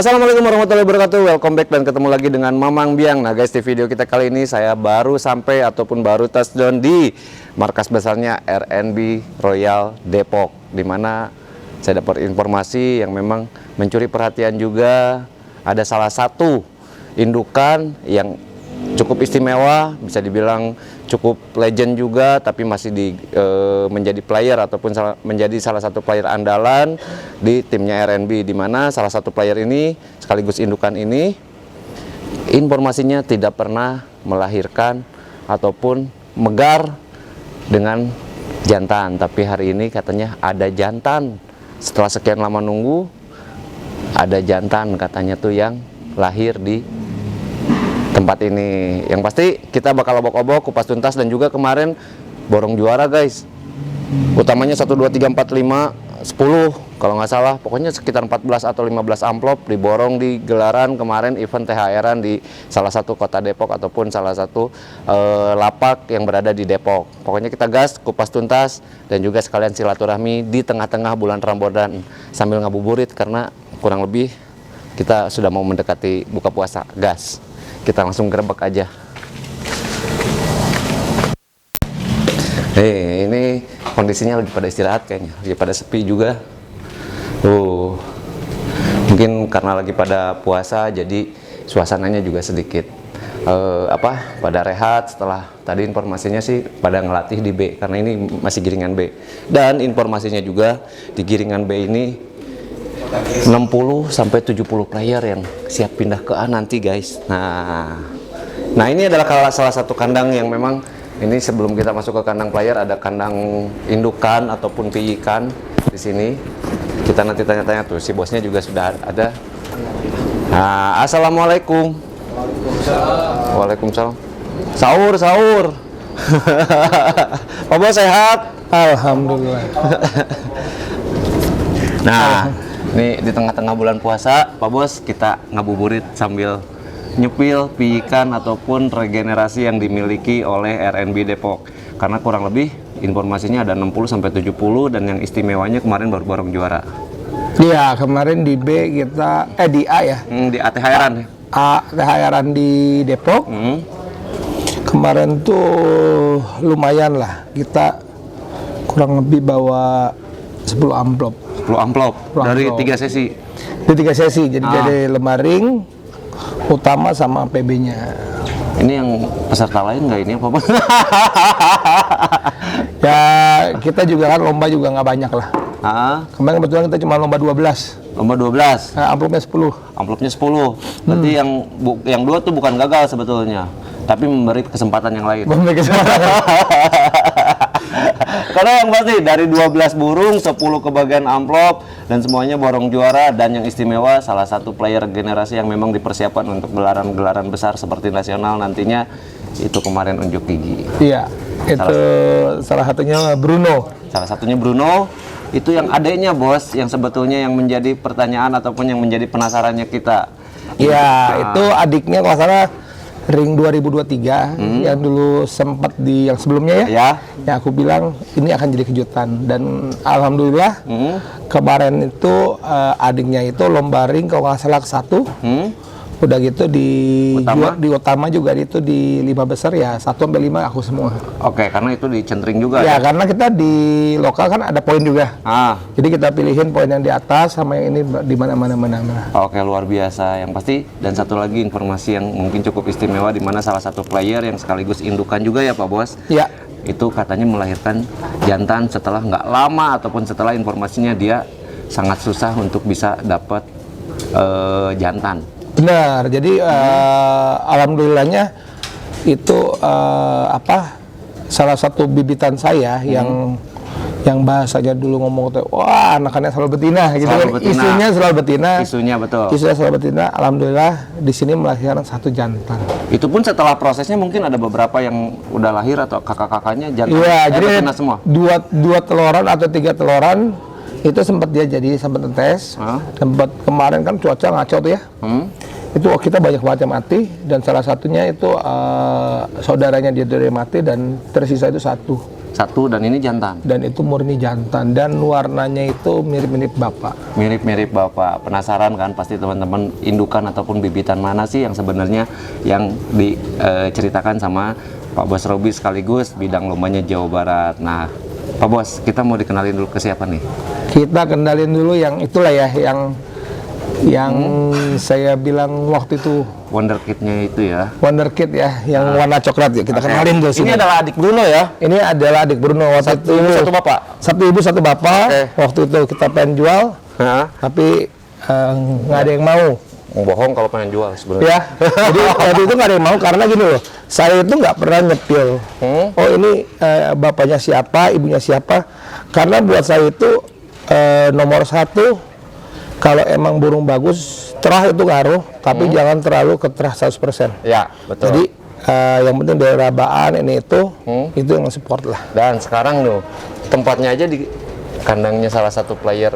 Assalamualaikum warahmatullahi wabarakatuh. Welcome back dan ketemu lagi dengan Mamang Biang. Nah guys, di video kita kali ini saya baru sampai ataupun baru touchdown di markas besarnya RNB Royal Depok, dimana saya dapat informasi yang memang mencuri perhatian juga. Ada salah satu indukan yang cukup istimewa, bisa dibilang cukup legend juga, tapi masih menjadi player ataupun menjadi salah satu player andalan di timnya RNB, di mana salah satu player ini sekaligus indukan ini informasinya tidak pernah melahirkan ataupun megar dengan jantan, tapi hari ini katanya ada jantan. Setelah sekian lama nunggu, ada jantan katanya tuh yang lahir di tempat ini. Yang pasti kita bakal obok-obok, kupas tuntas, dan juga kemarin borong juara guys. Utamanya 1, 2, 3, 4, 5, 10 kalau nggak salah. Pokoknya sekitar 14 atau 15 amplop diborong di gelaran kemarin event THR-an di salah satu kota Depok ataupun salah satu lapak yang berada di Depok. Pokoknya kita gas, kupas tuntas, dan juga sekalian silaturahmi di tengah-tengah bulan Ramadan sambil ngabuburit karena kurang lebih kita sudah mau mendekati buka puasa. Gas. Kita langsung gerebek aja. Ini kondisinya lagi pada istirahat kayaknya, lagi pada sepi juga. Mungkin karena lagi pada puasa, jadi suasananya juga sedikit pada rehat. Setelah tadi informasinya sih pada ngelatih di B, karena ini masih giringan B. Dan informasinya juga di giringan B ini 60 sampai 70 player yang siap pindah ke A nanti guys. Nah ini adalah salah satu kandang yang memang ini sebelum kita masuk ke kandang player ada kandang indukan ataupun piikan di sini. Kita nanti tanya-tanya tuh, si bosnya juga sudah ada. Nah, assalamualaikum. Waalaikumsalam. Sahur. Pak Bos sehat? Alhamdulillah. Nah, ini di tengah-tengah bulan puasa, Pak Bos, kita ngabuburit sambil nyepil piikan ataupun regenerasi yang dimiliki oleh RNB Depok. Karena kurang lebih informasinya ada 60 sampai 70, dan yang istimewanya kemarin baru borong juara. Iya, kemarin di B kita di A ya. Di ATHR-an ya. ATHR-an di Depok. Kemarin tuh lumayan lah. Kita kurang lebih bawa 10 amplop. 10 amplop dari 3 sesi. Di 3 sesi. Jadi dari lembaring utama sama PB-nya. Ini yang peserta lain nggak ini apa? Ya kita juga kan lomba juga nggak banyak lah. Kemarin kebetulan kita cuma lomba 12. Lomba 12. Amplopnya 10. Amplopnya 10. Berarti yang 2 tuh bukan gagal sebetulnya, tapi memberi kesempatan yang lain. Memberi kesempatan. Karena yang pasti dari 12 burung, 10 kebagian amplop, dan semuanya borong juara. Dan yang istimewa, salah satu player generasi yang memang dipersiapkan untuk gelaran-gelaran besar seperti nasional nantinya, itu kemarin unjuk gigi. Iya, itu salah satunya Bruno. Salah satunya Bruno, itu yang adeknya bos, yang sebetulnya yang menjadi pertanyaan ataupun yang menjadi penasarannya kita. Iya, itu adiknya kalau salah Ring 2023 yang dulu sempat di yang sebelumnya ya. Yang aku bilang ini akan jadi kejutan, dan alhamdulillah kemarin itu adiknya itu lomba ring kalau nggak salah 1. Udah gitu di utama juga itu di 5 besar ya, 1 sampai 5 aku semua. Oke, karena itu dicentring juga ya. Karena kita di lokal kan ada poin juga. Jadi kita pilihin poin yang di atas sama yang ini di mana-mana. Oke, luar biasa. Yang pasti, dan satu lagi informasi yang mungkin cukup istimewa, di mana salah satu player yang sekaligus indukan juga ya Pak Bos. Iya. Itu katanya melahirkan jantan setelah nggak lama ataupun setelah informasinya dia sangat susah untuk bisa dapat jantan. Benar, jadi alhamdulillahnya itu salah satu bibitan saya yang bahasanya dulu ngomong tuh, wah anakannya selalu betina gitu kan. Isunya selalu betina. Isunya betul. Isunya selalu betina. Alhamdulillah di sini melahirkan 1 jantan. Itu pun setelah prosesnya mungkin ada beberapa yang udah lahir atau kakak-kakaknya jantan. Iya, jadi betina semua. Dua teloran atau 3 teloran itu sempat dia jadi sempat tes. Sempat kemarin kan cuaca ngaco tuh ya. Itu kita banyak banget yang mati, dan salah satunya itu saudaranya dia dari mati, dan tersisa itu 1. satu, dan ini jantan. Dan itu murni jantan dan warnanya itu mirip-mirip bapak. Mirip-mirip bapak. Penasaran kan pasti teman-teman, indukan ataupun bibitan mana sih yang sebenarnya yang diceritakan sama Pak Bos Robi sekaligus bidang lombanya Jawa Barat. Nah, Pak Bos, kita mau dikenalin dulu ke siapa nih? Kita kenalin dulu yang itulah ya, yang saya bilang waktu itu Wonderkid-nya itu ya. Wonderkid ya, yang warna coklat ya. Kita kenalin dulu sini. Ini adalah adik Bruno ya? Ini adalah adik Bruno waktu Satu itu. ibu, satu bapak? Satu ibu, satu bapak. Waktu itu kita pengen jual, Hah? tapi nggak ada yang mau. Bohong kalau pengen jual sebenarnya. Ya, jadi waktu itu nggak ada yang mau karena gini loh, saya itu nggak pernah nyepil. Oh ini bapaknya siapa, ibunya siapa? Karena buat saya itu nomor satu, kalau emang burung bagus, terah itu ngaruh, tapi jangan terlalu keterah 100%. Ya, betul. Jadi yang penting dari rabaan ini itu yang support lah. Dan sekarang tuh tempatnya aja di kandangnya salah satu player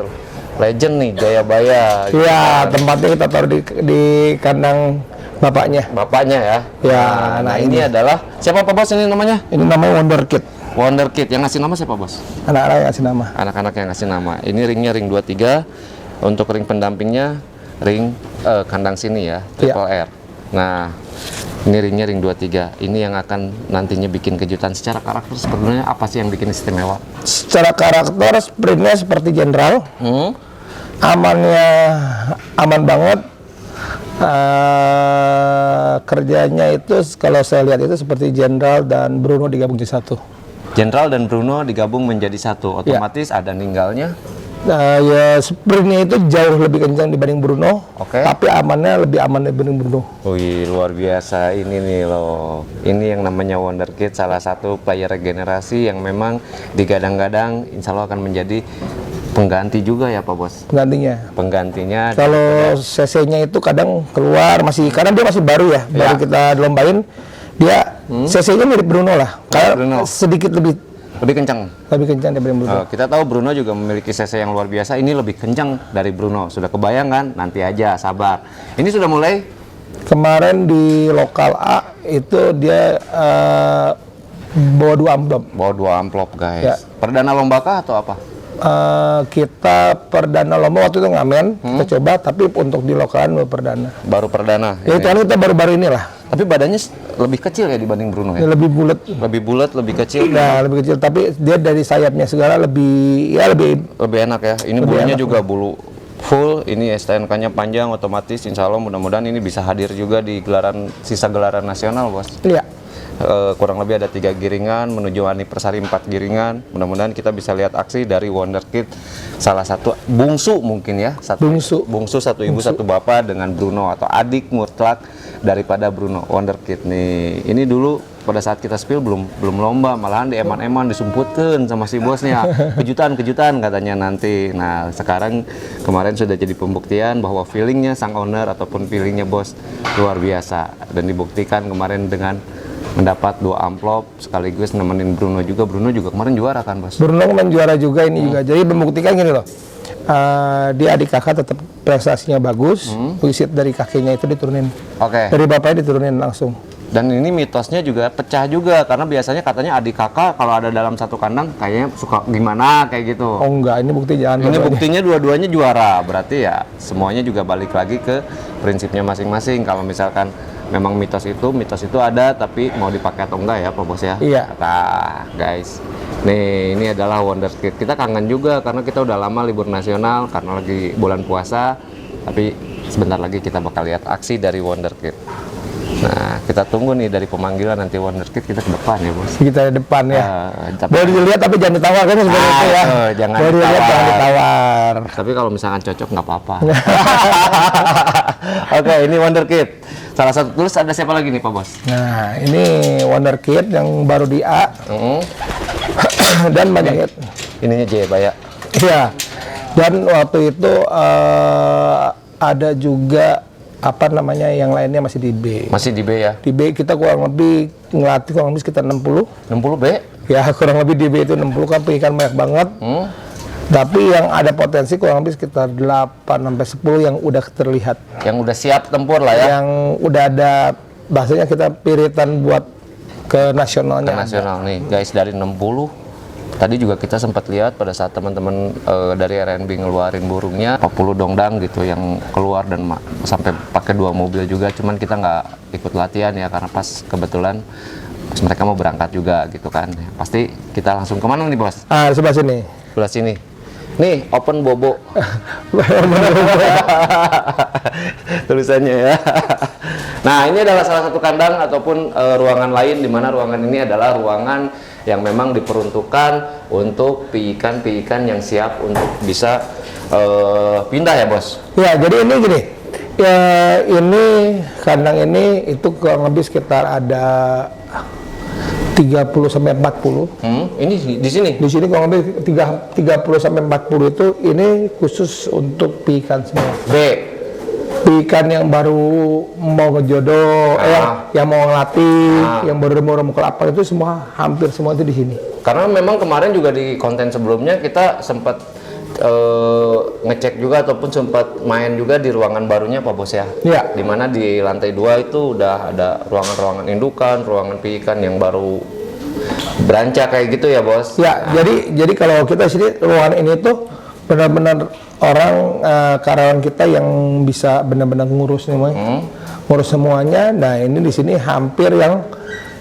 legend nih, Jayabaya. Iya, tempatnya kita taruh di kandang bapaknya. Bapaknya ya. Ya, Nah, ini adalah siapa Pak Bos ini namanya? Ini namanya Wonderkid. Wonderkid. Yang ngasih nama siapa Bos? Anak-anak yang kasih nama. Anak-anak yang ngasih nama. Ini ringnya ring 23. Untuk ring pendampingnya ring kandang sini ya, Triple R. Nah, ini ringnya ring 23. Ini yang akan nantinya bikin kejutan. Secara karakter sebenarnya apa sih yang bikin istimewa? Secara karakter sprintnya seperti Jenderal, amannya aman banget. Kerjanya itu kalau saya lihat itu seperti Jenderal dan Bruno digabung jadi satu. Jenderal dan Bruno digabung menjadi satu, otomatis ada ninggalnya. Ya sprintnya itu jauh lebih kencang dibanding Bruno, tapi amannya lebih aman dibanding Bruno. Wih, luar biasa ini nih loh. Ini yang namanya Wonderkid, salah satu player regenerasi yang memang digadang-gadang insya Allah akan menjadi pengganti juga ya Pak Bos? Penggantinya. Kalau CC-nya itu kadang keluar, karena dia masih baru ya, baru kita lombain. Dia CC-nya mirip Bruno lah, kayak sedikit lebih kencang daripada Bruno. Kita tahu Bruno juga memiliki CC yang luar biasa. Ini lebih kencang dari Bruno. Sudah kebayang kan? Nanti aja, sabar. Ini sudah mulai. Kemarin di lokal A itu dia bawa 2 amplop. Bawa 2 amplop guys. Ya. Perdana lomba kah atau apa? Kita perdana lomba waktu itu ngamen, kita coba, tapi untuk di lokalan baru perdana. Ya itu kan kita baru-baru inilah. Tapi badannya lebih kecil ya dibanding Bruno ya? Lebih bulat. Lebih bulat, lebih kecil. Nah, lebih kecil, tapi dia dari sayapnya segala lebih enak ya. Ini bulunya juga bulu full, ini STNK-nya panjang, otomatis insya Allah mudah-mudahan ini bisa hadir juga di sisa gelaran nasional Bos. Iya. Kurang lebih ada 3 giringan menuju anniversary 4 giringan. Mudah-mudahan kita bisa lihat aksi dari Wonderkid, salah satu bungsu mungkin ya, bungsu satu ibu satu bapak dengan Bruno atau adik mutlak daripada Bruno. Wonderkid nih, ini dulu pada saat kita spill belum lomba, malahan di eman-eman disumputkan sama si bosnya, kejutan katanya nanti. Nah sekarang kemarin sudah jadi pembuktian bahwa feelingnya sang owner ataupun feelingnya bos luar biasa, dan dibuktikan kemarin dengan mendapat 2 amplop sekaligus nemenin Bruno juga. Bruno juga kemarin juara kan Bos? Bruno kemarin juara juga ini juga. Jadi membuktikan gini loh, dia adik kakak tetap prestasinya bagus, wisit dari kakeknya itu diturunin. Dari bapaknya diturunin langsung. Dan ini mitosnya juga pecah juga, karena biasanya katanya adik kakak kalau ada dalam satu kandang kayaknya suka gimana kayak gitu. Oh enggak, ini bukti jangan. Ini buktinya dua-duanya juara, berarti ya semuanya juga balik lagi ke prinsipnya masing-masing. Kalau misalkan memang mitos itu ada, tapi mau dipakai atau enggak ya Pak Bos ya? Iya. Nah guys, nih ini adalah Wonderkid. Kita kangen juga karena kita udah lama libur nasional karena lagi bulan puasa, tapi sebentar lagi kita bakal lihat aksi dari Wonderkid. Nah, kita tunggu nih dari pemanggilan nanti Wonderkid kita ke depan ya Bos. Kita ke depan ya. Boleh dilihat tapi jangan ditawar kan sebenarnya itu ya. Jangan ditawar. Tapi kalau misalkan cocok nggak apa-apa. Oke, ini Wonderkid. Salah satu terus ada siapa lagi nih Pak Bos? Nah, ini Wonderkid yang baru di A. Dan banyak. Ininya Jayabaya. Iya. Dan waktu itu ada juga yang lainnya masih di B. Masih di B ya? Di B kita kurang lebih ngelatih kurang lebih sekitar 60. 60 B? Ya kurang lebih di B itu 60 kan ikan banyak banget. Tapi yang ada potensi kurang lebih sekitar 8-10 yang udah terlihat. Yang udah siap tempur lah ya? Yang udah ada, bahasanya kita piritan buat ke nasionalnya. Ke nasional nih guys, dari 60 Tadi juga kita sempat lihat pada saat teman-teman dari RNB ngeluarin burungnya 40 dongdang gitu yang keluar dan sampai pakai 2 mobil juga, cuman kita nggak ikut latihan ya karena pas kebetulan mereka mau berangkat juga gitu kan. Pasti kita langsung kemana nih bos? Sebelah sini. Sebelah sini. Nih, open bobo. Tulisannya ya. Nah, ini adalah salah satu kandang ataupun ruangan lain di mana ruangan ini adalah ruangan yang memang diperuntukkan untuk piikan-piikan yang siap untuk bisa pindah ya, Bos. Ya, jadi ini gini. Ya, ini kandang ini itu kurang lebih sekitar ada 30 sampai 40. Ini di sini. Di sini kurang lebih 30 sampai 40 itu ini khusus untuk piikan semua. Piikan yang baru mau ngejodoh, yang mau ngelatih, yang baru mau kelapa itu semua hampir semua itu di sini. Karena memang kemarin juga di konten sebelumnya kita sempat ngecek juga ataupun sempat main juga di ruangan barunya Pak Bos ya. Iya. Dimana di lantai 2 itu udah ada ruangan-ruangan indukan, ruangan piikan yang baru berancak kayak gitu ya Bos. Ya, jadi kalau kita sini ruangan ini tuh benar-benar orang karyawan kita yang bisa benar-benar ngurus semuanya. Nah, ini di sini hampir yang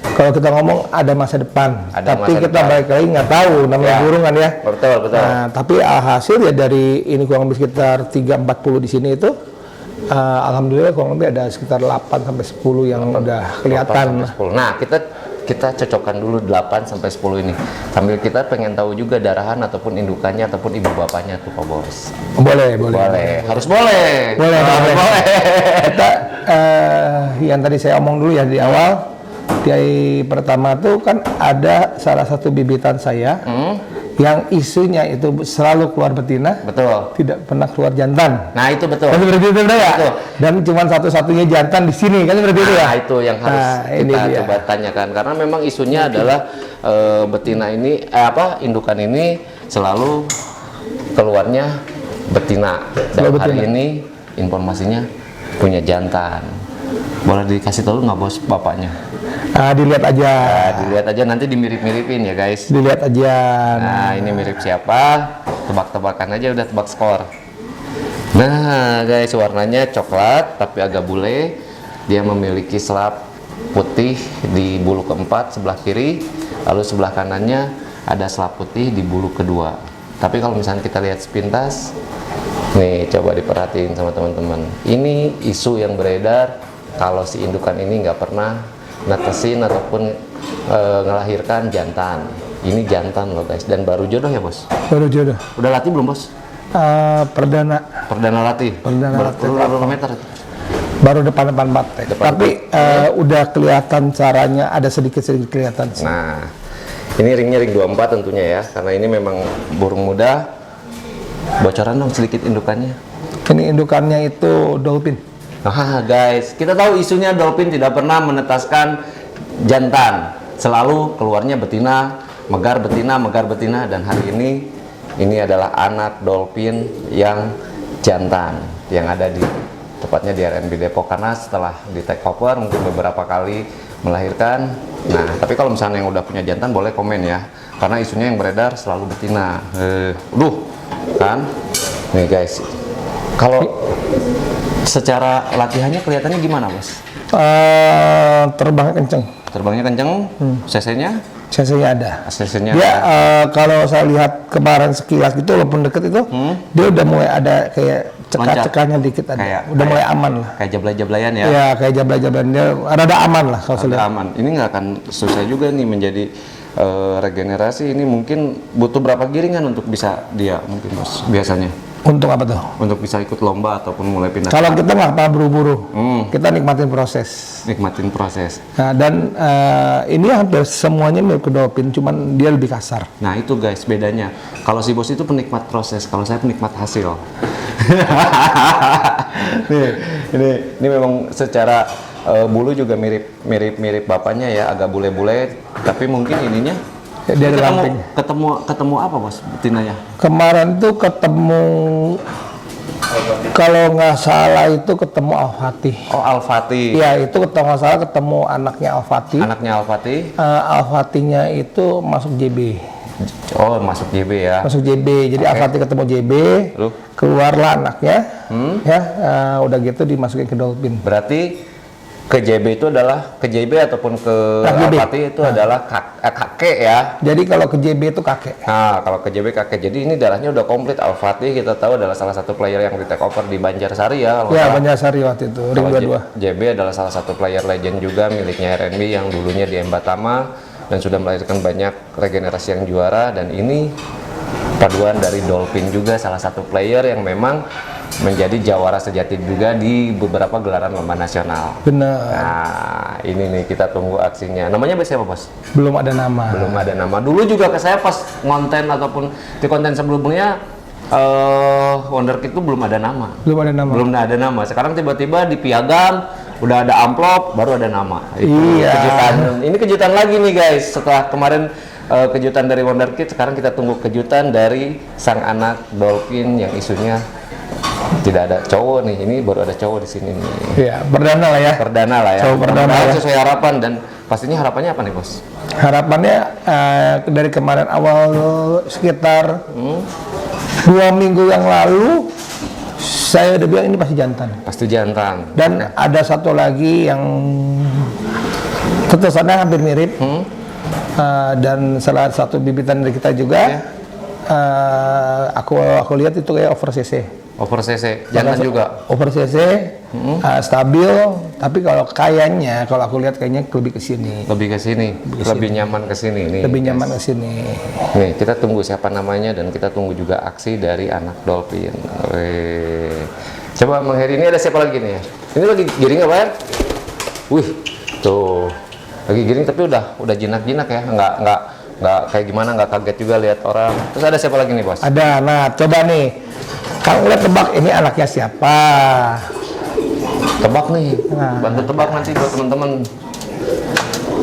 kalau kita ngomong ada masa depan, tapi kita balik lagi nggak tahu namanya burung kan ya. Betul. Nah, tapi hasil ya dari ini kurang lebih sekitar 340 di sini itu alhamdulillah kurang lebih ada sekitar 8 sampai 10 yang udah kelihatan. 10. Nah, kita cocokkan dulu 8 sampai 10 ini. Sambil kita pengen tahu juga darahan ataupun indukannya ataupun ibu bapaknya tuh Pak Bos. Boleh. Harus boleh. Boleh. Kita yang tadi saya omong dulu ya di awal. Di pertama tuh kan ada salah satu bibitan saya yang isunya itu selalu keluar betina, betul, tidak pernah keluar jantan. Nah itu betul. Kan seperti itu ya. Betul. Dan cuma satu-satunya jantan di sini kan seperti itu ya. Nah itu yang harus kita coba tanyakan karena memang isunya adalah betina ini indukan ini selalu keluarnya betina. Dan hari ini informasinya punya jantan. Boleh dikasih tahu nggak Bos bapaknya? Dilihat aja. Dilihat aja nanti dimirip-miripin ya guys. Dilihat aja. Nah ini mirip siapa? Tebak-tebakan aja udah tebak skor. Nah guys warnanya coklat tapi agak bule. Dia memiliki selap putih di bulu keempat sebelah kiri. Lalu sebelah kanannya ada selap putih di bulu kedua. Tapi kalau misalnya kita lihat sepintas, nih coba diperhatiin sama teman-teman. Ini isu yang beredar kalau si indukan ini nggak pernah netesin ataupun ngelahirkan jantan. Ini jantan loh guys dan baru jodoh ya Bos? Baru jodoh. Udah latih belum Bos? Perdana latih. Berapa meter? Baru depan batek. Tapi udah kelihatan caranya, ada sedikit kelihatan sih. Nah ini ringnya ring 24 tentunya ya karena ini memang burung muda. Bocoran dong sedikit indukannya. Ini indukannya itu dolphin. Nah guys, kita tahu isunya dolphin tidak pernah menetaskan jantan, selalu keluarnya betina, megar betina, dan hari ini adalah anak dolphin yang jantan yang ada tepatnya di RNB Depok karena setelah di take over mungkin beberapa kali melahirkan. Nah, tapi kalau misalnya yang udah punya jantan boleh komen ya, karena isunya yang beredar selalu betina. Kan? Nih guys, kalau secara latihannya kelihatannya gimana Bos? Terbangnya kenceng. Terbangnya kenceng, cc-nya? CC-nya ada. CC-nya dia kalau saya lihat kemarin sekilas gitu walaupun deket itu, dia udah mulai ada kayak cekak-cekaknya dikit ada. Udah mulai aman lah. Kayak jablay-jablayan ya? Iya, kayak jablay-jablayan. Dia rada aman lah kalau saya lihat. Aman. Ini nggak akan susah juga nih menjadi regenerasi. Ini mungkin butuh berapa giringan untuk bisa dia mungkin Bos biasanya? Untuk apa tuh? Untuk bisa ikut lomba ataupun mulai pindah. Kalau kita nggak apa buru-buru, kita nikmatin proses. Nah, dan ini hampir semuanya mirip dolphin, cuman dia lebih kasar. Nah itu guys bedanya. Kalau si Bos itu penikmat proses, kalau saya penikmat hasil. ini memang secara bulu juga mirip bapaknya ya, agak bule-bule, tapi mungkin ininya. Dia ketemu apa Bos betinanya? Kemarin tuh ketemu kalau nggak salah itu ketemu Al-Fatih. Oh Al-Fatih. Iya itu kalau nggak salah ketemu anaknya Al-Fatih. Anaknya Al-Fatih. Al-Fatihnya itu masuk JB. Oh, masuk JB ya. Masuk JB. Jadi Al-Fatih ketemu JB, Lalu? keluarlah anaknya, ya, udah gitu dimasukin ke Dolphin. Berarti ke JB itu adalah ke JB ataupun ke JB. Al-Fatih itu adalah kakek ya. Jadi kalau ke JB itu kakek. Nah, kalau ke JB kakek. Jadi ini darahnya udah komplit. Al-Fatih kita tahu adalah salah satu player yang di take over di Banjarsari ya. Ya, Banjarsari waktu itu, ring Kalau 22. JB adalah salah satu player legend juga miliknya RNB yang dulunya di Embatama dan sudah melahirkan banyak regenerasi yang juara, dan ini paduan dari Dolphin juga salah satu player yang memang menjadi jawara sejati juga di beberapa gelaran lomba nasional. Benar. Nah, ini nih kita tunggu aksinya. Namanya siapa, Bos? Belum ada nama. Belum ada nama. Dulu juga ke saya pas ngonten ataupun di konten sebelumnya Wonderkid itu belum ada nama. Belum ada nama. Belum ada nama. Sekarang tiba-tiba di piagam udah ada amplop, baru ada nama. Itu Iya. kejutan. Ini kejutan lagi nih guys. Setelah kemarin kejutan dari Wonderkid, sekarang kita tunggu kejutan dari sang anak Dolphin yang isunya tidak ada cowok nih. Ini baru ada cowok di sini nih. Iya, perdana lah ya. Perdana lah ya. Cowok perdana Mudah-mudahan ya. sesuai harapan, dan pastinya harapannya apa nih, Bos? Harapannya dari kemarin awal sekitar 2 minggu yang lalu saya udah bilang ini pasti jantan. Pasti jantan. Dan ada satu lagi yang ketusannya hampir mirip, dan salah satu bibitan dari kita juga. Aku lihat itu kayak over CC. Over CC, jantan juga. Over CC, stabil, tapi kalau kayaknya, kalau aku lihat kayaknya lebih ke sini. Lebih ke sini, lebih nyaman ke sini nih. Lebih nyaman ke sini. Nih, kita tunggu siapa namanya dan kita tunggu juga aksi dari anak Dolphin. Wih. Coba Bang Heri, ini ada siapa lagi nih ya? Ini lagi giring apa ya? Wih, tuh. Lagi giring tapi udah jinak-jinak ya. Nggak kayak gimana, nggak kaget juga lihat orang. Terus ada siapa lagi nih, Bos? Ada, nah coba nih, kalau lihat tebak ini anaknya siapa? Tebak nih, Nah. bantu tebak nanti buat teman-teman.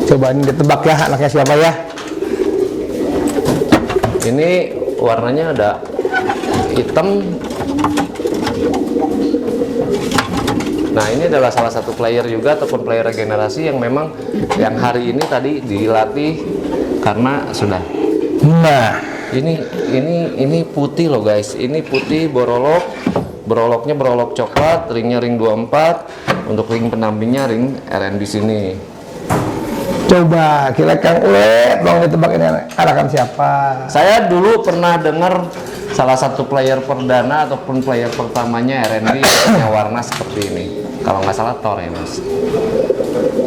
Coba ini ditebak ya anaknya siapa ya? Ini warnanya ada hitam. Nah, ini adalah salah satu player juga ataupun player regenerasi yang memang yang hari ini tadi dilatih karena sudah. Nah, Ini putih loh guys. Ini putih borolok. Beroloknya berolok coklat, ringnya ring 24. Untuk ring pendampingnya ring RNB sini. coba kira Kang Ule dong ditebak ini anakan siapa? Saya dulu pernah dengar salah satu player perdana ataupun player pertamanya RNB punya warna seperti ini. Kalau nggak salah Thor ya, Mas.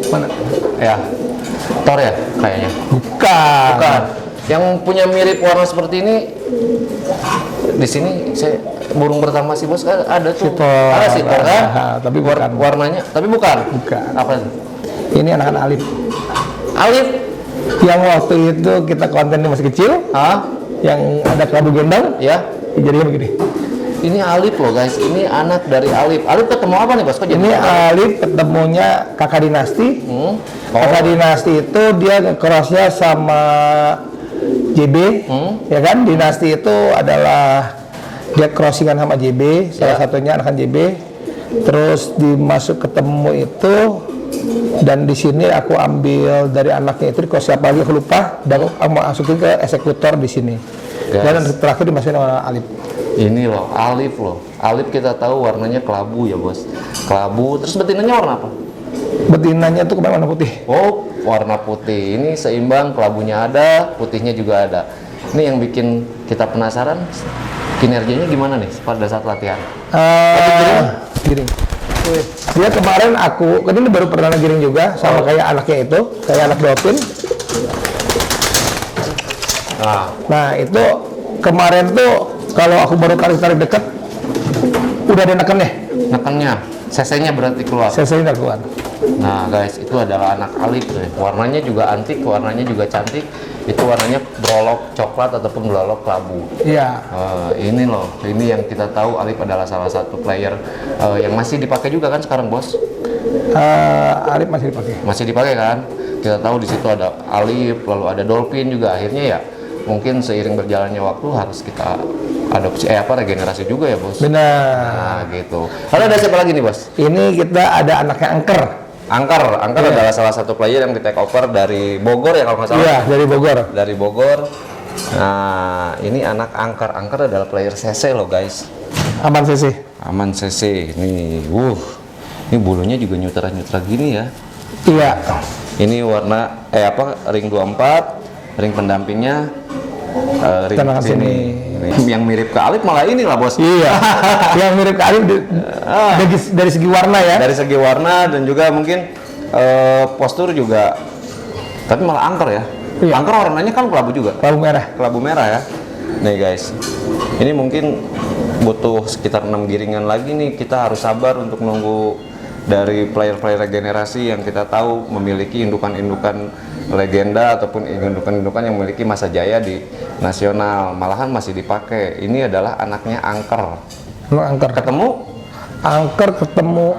Mana? Ya, Thor ya kayaknya. Bukan. Bukan. Yang punya mirip warna seperti ini di sini saya burung pertama si Bos ada tuh. Thor. Ada si Thor kan? Tapi bukan. Warnanya, tapi bukan. Bukan. Apa sih? Ini anakan Alif. Alif. Yang waktu itu kita kontennya masih kecil, Hah? yang ada kelabu gendang, Ya. jadinya begini. Ini Alif loh guys. Ini anak dari Alif. Alif ketemu apa nih Bos? Kok jadi Ini Alif ketemunya kakak dinasti. Oh. Kakak dinasti itu dia crossnya sama JB, ya kan? Dinasti itu adalah dia crossingan sama JB, salah satunya anakan JB. Terus dimasuk ketemu itu, dan di sini aku ambil dari anaknya itu, kok siapa lagi aku lupa, dan aku masukin ke eksekutor di sini. Dan terakhir dimasukin sama Alif. Ini loh, Alif loh. Alif kita tahu warnanya kelabu ya Bos. Kelabu. Terus betinanya warna apa? Betinanya tuh kemarin warna putih. Oh, warna putih. Ini seimbang, kelabunya ada, putihnya juga ada. Ini yang bikin kita penasaran, kinerjanya gimana nih pada saat latihan? Giring. Dia kemarin kan ini baru perdana giring juga, sama kayak anaknya itu, kayak anak Dolphin. Nah itu kemarin tuh kalau aku baru tarik deket, udah ada nekennya. Nekannya, CC-nya berarti keluar. Selesai udah keluar. Nah guys, itu adalah anak Alif nih. Warnanya juga antik, warnanya juga cantik. Itu warnanya berolok coklat ataupun berolok kelabu. Iya. Ini loh, ini yang kita tahu Alif adalah salah satu player yang masih dipakai juga kan sekarang Bos? Alif masih dipakai. Masih dipakai kan? Kita tahu di situ ada Alif, lalu ada Dolphin juga. Akhirnya ya mungkin seiring berjalannya waktu harus kita adopsi regenerasi juga ya Bos. Benar. Nah gitu. Lalu ada siapa lagi nih Bos? Ini kita ada anaknya Angker. Angker adalah salah satu player yang di take over dari Bogor ya kalau nggak salah. Iya, dari Bogor. Dari Bogor. Nah, ini anak angker. Angker adalah player CC loh guys. Aman CC. Aman CC. Nih, ini bulunya juga nyutra-nyutra gini ya. Iya. Ini warna ring 24, ring pendampingnya ring sini. Yang mirip ke Alip malah ini lah bos. Iya. Yang mirip ke Alip dari segi warna ya. Dari segi warna dan juga mungkin postur juga. Tapi malah angker ya. Iya. Angker warnanya kan kelabu juga. Kelabu merah. Kelabu merah ya. Nih guys. Ini mungkin butuh sekitar 6 giringan lagi nih. Kita harus sabar untuk nunggu dari player-player regenerasi yang kita tahu memiliki indukan-indukan legenda ataupun indukan-indukan yang memiliki masa jaya di nasional, malahan masih dipakai. Ini adalah anaknya angker. Angker. Ketemu? Angker ketemu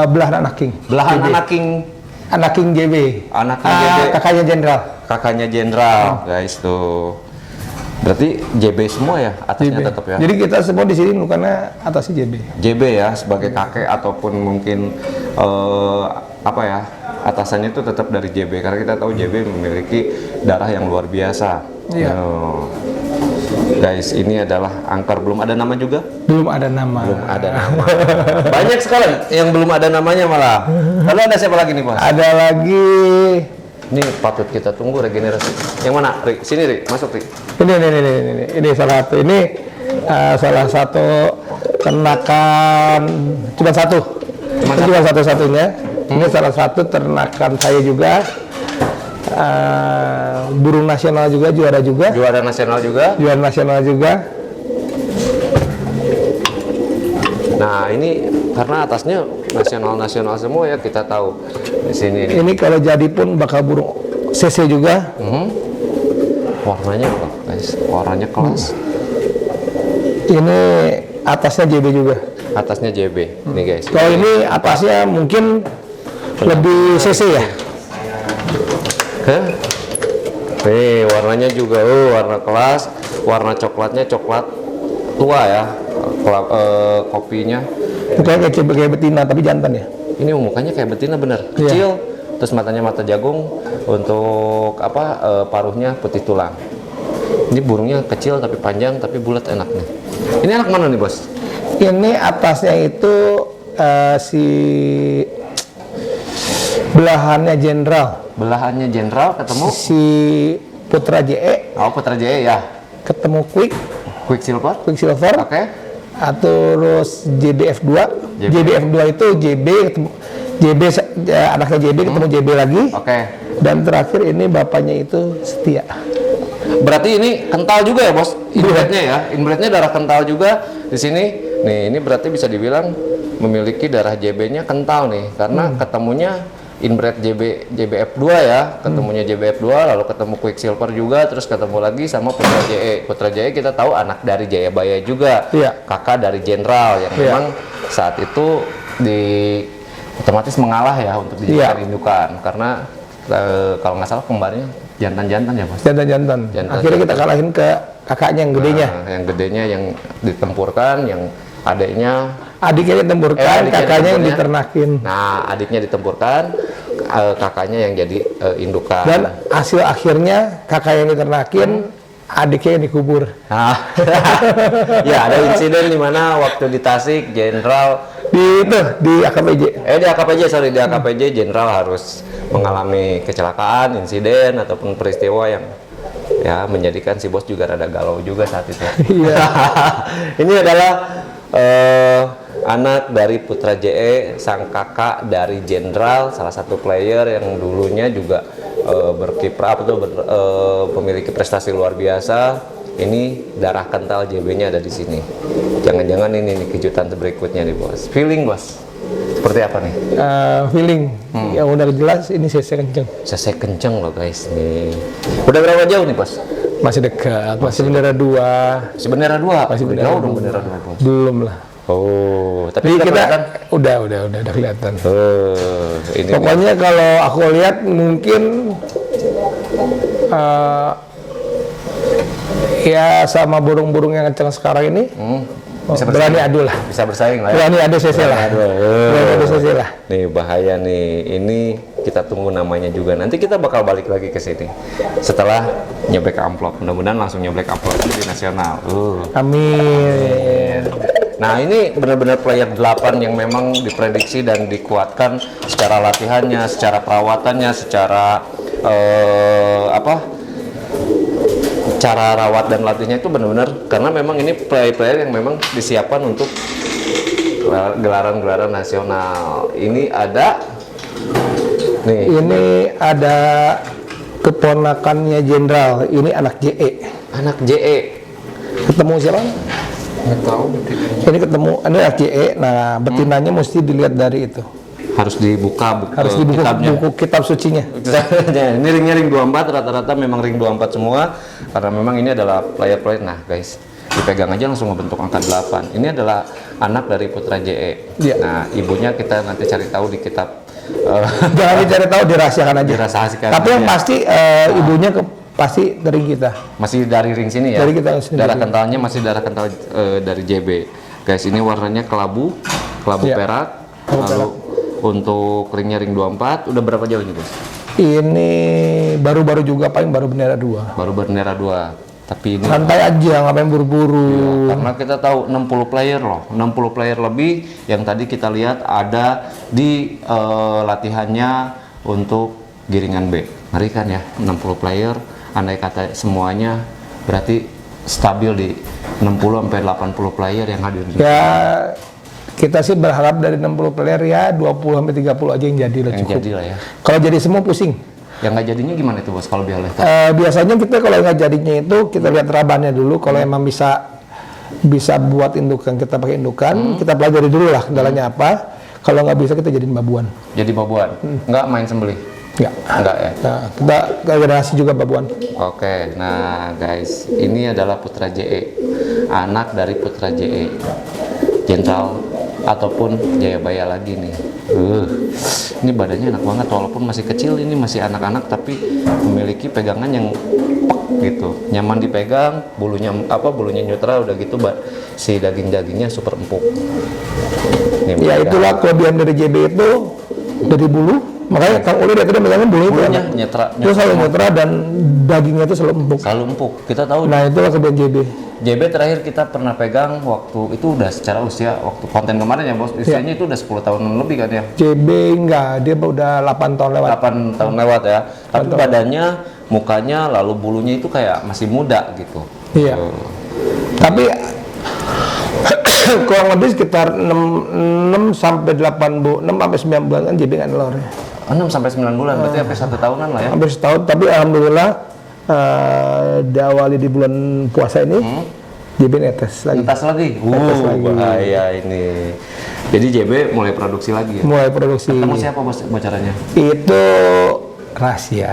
belahan anak king. Belahan JB. Anak king JB. Anak king JB. Kakaknya jenderal. Kakaknya jenderal, guys tuh. Berarti JB semua ya atasnya JB. tetap ya. Jadi kita semua di sini bukannya atasnya JB. JB ya sebagai kakek ataupun mungkin atasannya itu tetap dari JB karena kita tahu JB memiliki darah yang luar biasa. Iya. Guys, ini adalah angker, belum ada nama juga? Belum ada nama. Belum ada nama. Banyak sekali yang belum ada namanya malah. Lalu ada siapa lagi nih, Bos? Ada lagi. Ini patut kita tunggu regenerasi. Yang mana, Ri? Sini, Ri. Masuk, Ri. Ini salah satu. Ini salah satu ternakan cuma satu-satunya. Ini salah satu ternakan saya juga. Burung nasional juga, juara nasional juga. Nah, ini karena atasnya nasional semua ya, kita tahu di sini. Ini kalau jadi pun bakal burung CC juga. Warnanya apa, guys? Warnanya kelas. Ini atasnya JB juga. Atasnya JB, nih guys. Kalau ini atasnya mungkin lebih CC ya. Nih warnanya juga, warna kelas, warna coklatnya coklat tua ya, kopinya. Mukanya kayak betina tapi jantan ya. Ini mukanya kayak betina bener, kecil, terus matanya mata jagung, untuk paruhnya putih tulang. Ini burungnya kecil tapi panjang tapi bulat enak nih. Ini anak mana nih bos? Ini atasnya itu si belahannya jenderal. Belahannya jenderal ketemu si Putra JE. Oh, Putra JE ya. Ketemu Quicksilver. Oke. Terus JBF2. JBF2 itu JB ketemu anaknya JB ketemu JB lagi. Oke. Dan terakhir ini bapaknya itu Setia. Berarti ini kental juga ya, Bos? Inbrednya ya. Inbrednya darah kental juga di sini. Nih, ini berarti bisa dibilang memiliki darah JB-nya kental nih karena ketemunya inbred JBF2 ya, ketemunya JBF2 lalu ketemu Quicksilver juga, terus ketemu lagi sama Putra JE. Putra JE kita tahu anak dari Jayabaya juga, kakak dari Jenderal yang memang saat itu otomatis mengalah ya untuk dijadikan indukan karena kalau nggak salah kembarnya jantan-jantan ya Bos? Jantan. Akhirnya kita kalahin ke kakaknya yang gedenya. Yang gedenya yang ditempurkan, yang adiknya ditempurkan, kakaknya yang diternakin. Nah, adiknya ditempurkan, kakaknya yang jadi indukan. Dan hasil akhirnya kakak yang diternakin, adiknya yang dikubur. Nah, ya ada insiden di mana waktu di Tasik, Jenderal di AKPJ. Di AKPJ Jenderal harus mengalami kecelakaan, insiden ataupun peristiwa yang ya menjadikan si bos juga rada galau juga saat itu. Iya. Ini adalah anak dari Putra JE, sang kakak dari Jenderal, salah satu player yang dulunya juga berkiprah memiliki prestasi luar biasa. Ini darah kental JB-nya ada di sini. Jangan-jangan ini nih kejutan berikutnya nih bos. Feeling bos, seperti apa nih? Feeling yang udah jelas ini CC kenceng. CC kenceng loh guys nih. Udah berapa jauh nih bos? Masih dekat, masih bendera 2. Masih bendera 2? Masih bendera 2. Bendera 2 bos. Belum lah. Oh, tapi kita kelihatan? udah kelihatan. Ini pokoknya kalau aku lihat mungkin ya sama burung-burung yang kencang sekarang ini bisa berani adu lah. Bisa bersaing lah ya. Berani adu CC lah. Berani adu CC lah. Nih bahaya nih. Ini kita tunggu namanya juga. Nanti kita bakal balik lagi ke sini. Setelah nyebrek amplop. Mudah-mudahan langsung nyebrek amplop di nasional. Amin. Nah ini benar-benar player 8 yang memang diprediksi dan dikuatkan secara latihannya, secara perawatannya, secara cara rawat dan latihnya itu benar-benar, karena memang ini player-player yang memang disiapkan untuk gelaran-gelaran nasional. Ini ada nih. Ini ada keponakannya Jenderal. Ini anak JE. Anak JE. Ketemu siapa? Nggak tahu. Ini ketemu anak JE. Nah, betinanya mesti dilihat dari itu. Harus dibuka harus dibuka buku kitab sucinya. Ini ring 24, rata-rata memang ring 24 semua, karena memang ini adalah player-player. Nah guys, dipegang aja langsung membentuk angka 8. Ini adalah anak dari Putra JE. Ya. Nah ibunya kita nanti cari tahu di kitab. Jangan dicari tahu, dirahasiakan aja. Dirahasiakan. Tapi yang pasti ibunya pasti dari kita. Masih dari ring sini ya. Dari kita sendiri. Darah kentalnya masih darah kental dari JB. Guys, ini warnanya kelabu ya. Perak. Lalu untuk ringnya ring 24, udah berapa jauh ini, Bos? Ini baru-baru juga, paling baru bendera 2. Baru bendera 2. Tapi ini santai aja, ngapain buru-buru. Ya, karena kita tahu 60 player loh, 60 player lebih yang tadi kita lihat ada di latihannya untuk giringan B. Ngeri kan ya, 60 player, andai kata semuanya berarti stabil di 60 sampai 80 player yang hadir. Ya, kita sih berharap dari 60 player ya 20 sampai 30 aja yang jadi lah, cukup. Jadi lah ya. Kalau jadi semua pusing. Yang nggak jadinya gimana itu, Bos? Kalau biasanya kita kalau nggak jadinya itu kita lihat rabannya dulu. Kalau emang bisa buat indukan, kita pakai indukan, kita pelajari dulu lah kendalanya apa. Kalau nggak bisa kita jadiin babuan. Jadi babuan? Nggak main sembelih? Nggak ya? Nah, kita generasi juga babuan. Oke, nah guys, ini adalah Putra JE, anak dari Putra JE, Jenderal ataupun Jayabaya lagi nih. Ini badannya enak banget, walaupun masih kecil, ini masih anak-anak tapi memiliki pegangan yang pek gitu, nyaman dipegang, bulunya neutral, udah gitu si dagingnya super empuk. Ya itulah kelebihan dari JB itu, dari bulu. Makanya Kang Uli dari tadi megangin bulunya nyetra. Itu selalu nyetra dan dagingnya itu selalu empuk. Selalu empuk. Kita tahu. Nah itulah kelebihan JB. JB terakhir kita pernah pegang waktu itu udah secara usia, waktu konten kemarin ya, Bos, usianya itu udah 10 tahun lebih kan ya? JB enggak, dia udah 8 tahun lewat. 8 tahun lewat ya. Tapi badannya, mukanya, lalu bulunya itu kayak masih muda gitu. Iya. Tapi kurang lebih sekitar 6 sampai 8 6 sampai 9 bulan kan JB nggak nelor ya. 6 sampai 9 bulan, berarti hampir 1 tahunan lah ya. Hampir setahun, tapi alhamdulillah diawali di bulan puasa ini JB netes lagi. Netes lagi? Bahaya ini. Jadi JB mulai produksi lagi ya? Mulai produksi. Ketemu siapa, Bos, bocorannya? Itu rahasia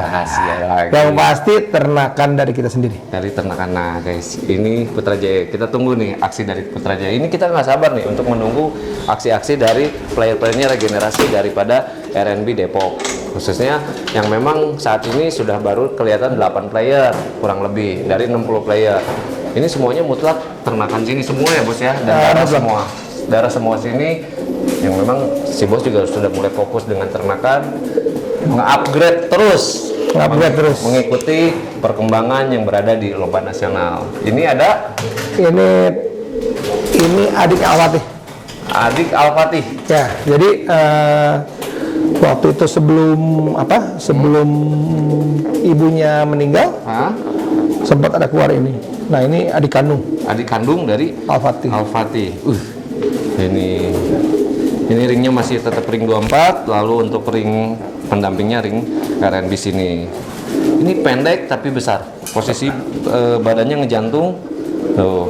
lagi. Yang pasti ternakan dari kita sendiri. Dari ternakan. Nah guys, ini Putra Jaya. Kita tunggu nih aksi dari Putra Jaya. Ini kita nggak sabar nih untuk menunggu aksi-aksi dari player-playernya regenerasi daripada RNB Depok. Khususnya yang memang saat ini sudah baru kelihatan 8 player kurang lebih dari 60 player. Ini semuanya mutlak ternakan sini semua ya, Bos ya, dan darah semua sini yang memang si Bos juga sudah mulai fokus dengan ternakan, nge-upgrade terus mengikuti perkembangan yang berada di lomba nasional. Ini ada ini adik Al-Fatih. Ya, jadi waktu itu sebelum ibunya meninggal, sempat ada keluar ini. Nah, ini adik kandung dari Al-Fatih. Ini ringnya masih tetap ring 24, lalu untuk ring pendampingnya ring RNB sini. Ini pendek tapi besar. Posisi badannya ngejantung. Tuh.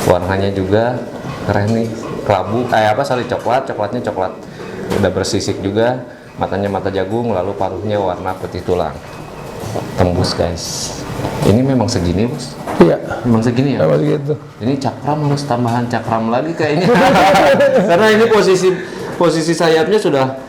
Warnanya juga keren nih. Coklatnya coklat. Udah bersisik juga, matanya mata jagung, lalu paruhnya warna putih tulang. Tembus, guys. Ini memang segini, Bos? Iya. Memang segini ya? Memang segitu. Ini cakram harus tambahan cakram lagi kayaknya. Karena ini posisi sayapnya sudah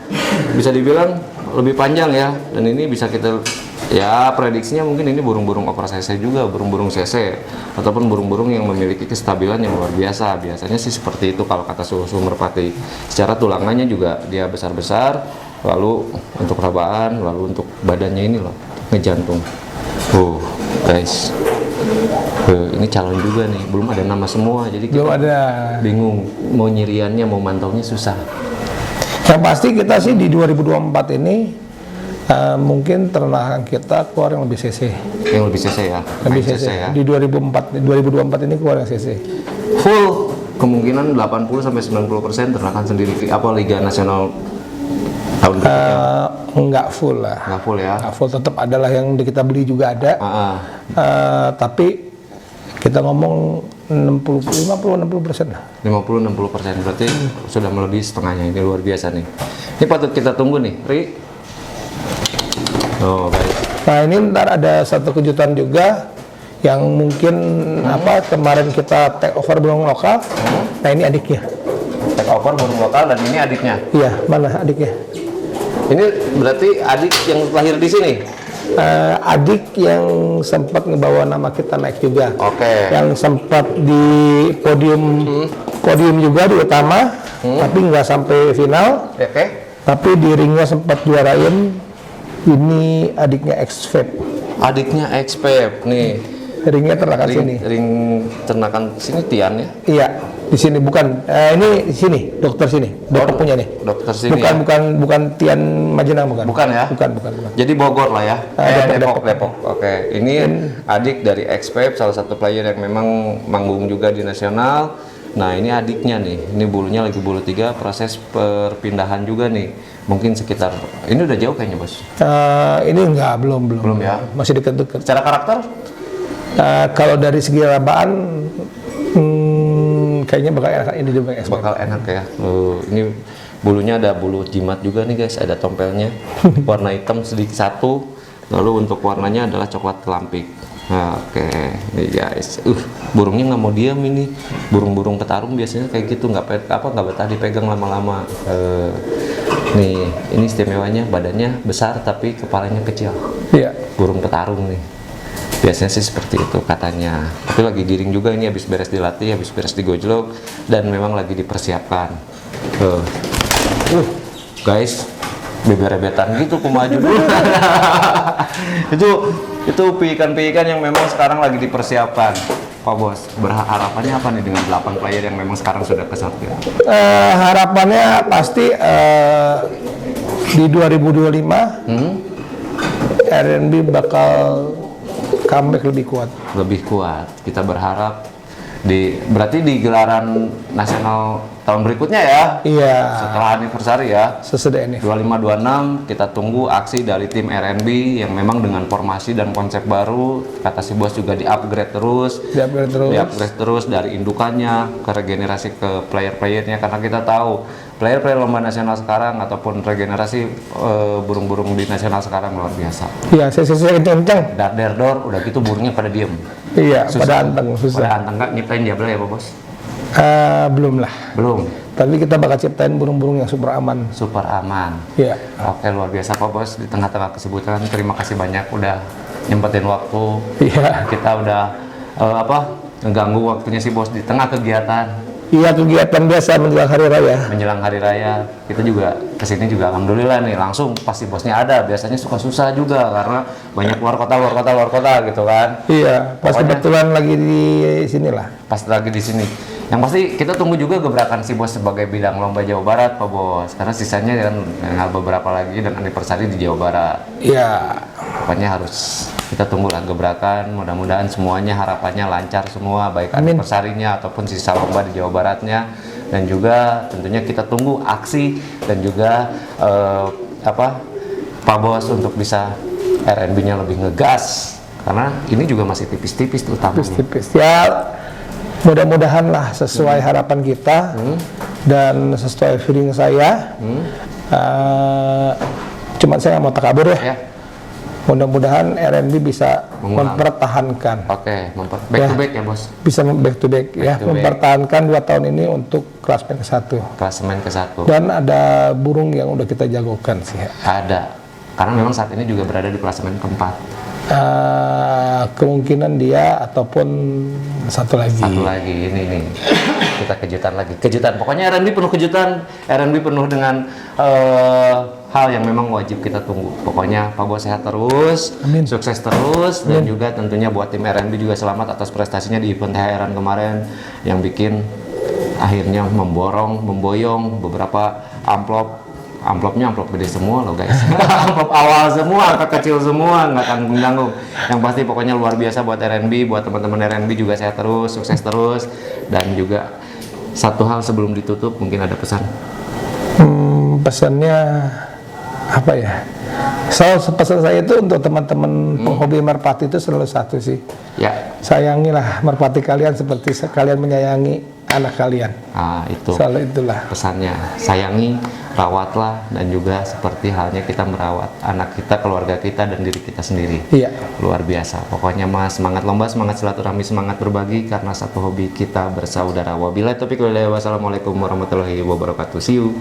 bisa dibilang lebih panjang ya. Dan ini bisa kita Ya prediksinya mungkin ini burung-burung over CC juga, burung-burung CC ataupun burung-burung yang memiliki kestabilan yang luar biasa. Biasanya sih seperti itu kalau kata suhu merpati. Secara tulangannya juga dia besar-besar, lalu untuk rabaan, lalu untuk badannya ini loh, ngejantung. Guys, ini calon juga nih, belum ada nama semua, jadi kita bingung mau nyiriannya, mau mantaunya susah. Yang pasti kita sih di 2024 ini mungkin ternakan kita keluar yang lebih CC. Yang lebih CC ya? Lebih CC ya? Di 2024 ini keluar yang CC. Full kemungkinan 80-90% ternakan sendiri. Apa Liga Nasional tahun berikutnya? Enggak full lah. Enggak full ya? Enggak full, tetap adalah yang kita beli juga ada. Tapi kita ngomong 50-60% lah. 50-60% berarti sudah melebihi setengahnya. Ini luar biasa nih. Ini patut kita tunggu nih, Ri. Baik. Nah ini ntar ada satu kejutan juga yang mungkin kemarin kita take over burung lokal. Nah ini adiknya. Take over burung lokal dan ini adiknya. Iya, mana adiknya? Ini berarti adik yang lahir di sini. Adik yang sempat ngebawa nama kita naik juga. Oke. Yang sempat di podium juga di utama, tapi nggak sampai final. Oke. Tapi di ringnya sempat juarain. Ini adiknya X-Vape. Adiknya X-Vape nih. Ringnya ternakan sini. Ring ternakan sini Tian ya? Iya, di sini bukan. Ini di sini, dokter sini. Dokter punya nih. Dokter sini. Bukan Tian Majenang bukan. Bukan ya? Bukan. Jadi Bogor lah ya. Depok. Oke. Ini adik dari X-Vape, salah satu player yang memang manggung juga di nasional. Nah, ini adiknya nih. Ini bulunya lagi bulu 3, proses perpindahan juga nih. Mungkin sekitar ini udah jauh kayaknya, Bos. Ini enggak, belum ya. Masih dekat-dekat. Secara karakter? Kalau dari segi rabaan kayaknya bakal enak ini juga bakal enak ya. Ini bulunya ada bulu jimat juga nih guys, ada tompelnya. Warna hitam sedikit satu. Lalu untuk warnanya adalah coklat kelampik. Oke, nih guys. Burungnya nggak mau diam ini. Burung-burung petarung biasanya kayak gitu, nggak betah dipegang lama-lama. Nih, ini istimewanya badannya besar tapi kepalanya kecil. Iya. Burung petarung nih. Biasanya sih seperti itu katanya. Tapi lagi giring juga ini, habis beres dilatih, habis beres digojlok dan memang lagi dipersiapkan. Guys, beberebetan gitu kumaju dulu. itu piikan-piikan yang memang sekarang lagi dipersiapkan. Pak Bos, harapannya apa nih dengan 8 player yang memang sekarang sudah kesakti? Harapannya pasti di 2025 RNB bakal comeback lebih kuat. Lebih kuat. Kita berharap berarti di gelaran nasional tahun berikutnya ya? Iya. Setelah anniversary ya? Sesudah ini. 25-26 kita tunggu aksi dari tim RNB yang memang dengan formasi dan konsep baru. Kata si Bos juga di-upgrade terus. Di-upgrade terus dari indukannya ke regenerasi ke player-playernya, karena kita tahu player-player lomba nasional sekarang ataupun regenerasi burung-burung di nasional sekarang luar biasa. Iya, saya kencang. Dar-der-dor, udah gitu burungnya pada diem. Iya, susah. pada anteng, susah. Pada anteng nggak nyiptain jabla ya Pak Bos? Belum lah. Belum. Tapi kita bakal ciptain burung-burung yang super aman. Super aman. Iya. Oke, luar biasa Pak Bos. Di tengah-tengah kesibukan, terima kasih banyak udah nyempetin waktu. Iya. Kita udah ngeganggu waktunya si Bos di tengah kegiatan. Iya, kegiatan biasa menjelang hari raya. Menjelang hari raya, kita juga kesini juga alhamdulillah nih langsung pasti Bosnya ada. Biasanya suka susah juga karena banyak luar kota gitu kan. Iya, pas kebetulan lagi di sinilah. Pas lagi di sini. Yang pasti kita tunggu juga gebrakan si Bos sebagai bidang lomba Jawa Barat, Pak Bos. Karena sisanya kan tinggal beberapa lagi dan anniversary di Jawa Barat. Iya. Pokoknya harus kita tunggu lah gebrakan. Mudah-mudahan semuanya harapannya lancar semua, baik anniversary-nya ataupun sisa lomba di Jawa Baratnya. Dan juga tentunya kita tunggu aksi dan juga Pak Bos untuk bisa RNB-nya lebih ngegas. Karena ini juga masih tipis-tipis utamanya. Tipis-tipis. Ya, mudah-mudahan lah sesuai harapan kita dan sesuai feeling saya. Cuman saya nggak mau takabur ya. Mudah-mudahan RNB bisa mempertahankan. Oke, back to back ya Bos. Bisa back to back ya, mempertahankan 2 tahun ini untuk klasemen ke-1. Klasemen ke-1. Dan ada burung yang udah kita jagokan sih. Ada. Karena memang saat ini juga berada di klasemen keempat. Kemungkinan dia ataupun satu lagi. Ini nih. Kita kejutan. Pokoknya R&B penuh kejutan, R&B penuh dengan hal yang memang wajib kita tunggu. Pokoknya Pak Bos sehat terus, Amin. sukses terus, dan juga tentunya buat tim R&B juga selamat atas prestasinya di event THR kemarin yang bikin akhirnya memboyong beberapa amplopnya amplop gede semua loh guys. Amplop awal semua, angka kecil semua, nggak tanggung-tanggung. Yang pasti pokoknya luar biasa buat R&B, buat teman-teman R&B juga sehat terus, sukses terus, dan juga satu hal sebelum ditutup mungkin ada pesan. Pesannya apa ya? Pesan saya itu untuk teman-teman penghobi merpati itu selalu satu sih. Ya. Sayangilah merpati kalian seperti kalian menyayangi anak kalian. Itu. Selalu itulah Pesannya. Sayangi, rawatlah, dan juga seperti halnya kita merawat anak kita, keluarga kita, dan diri kita sendiri. Iya. Luar biasa. Pokoknya Mas, semangat lomba, semangat silaturahmi, semangat berbagi karena satu hobi kita bersaudara. Wabillahi taufiq wal hidayah. Wassalamualaikum warahmatullahi wabarakatuh. See you.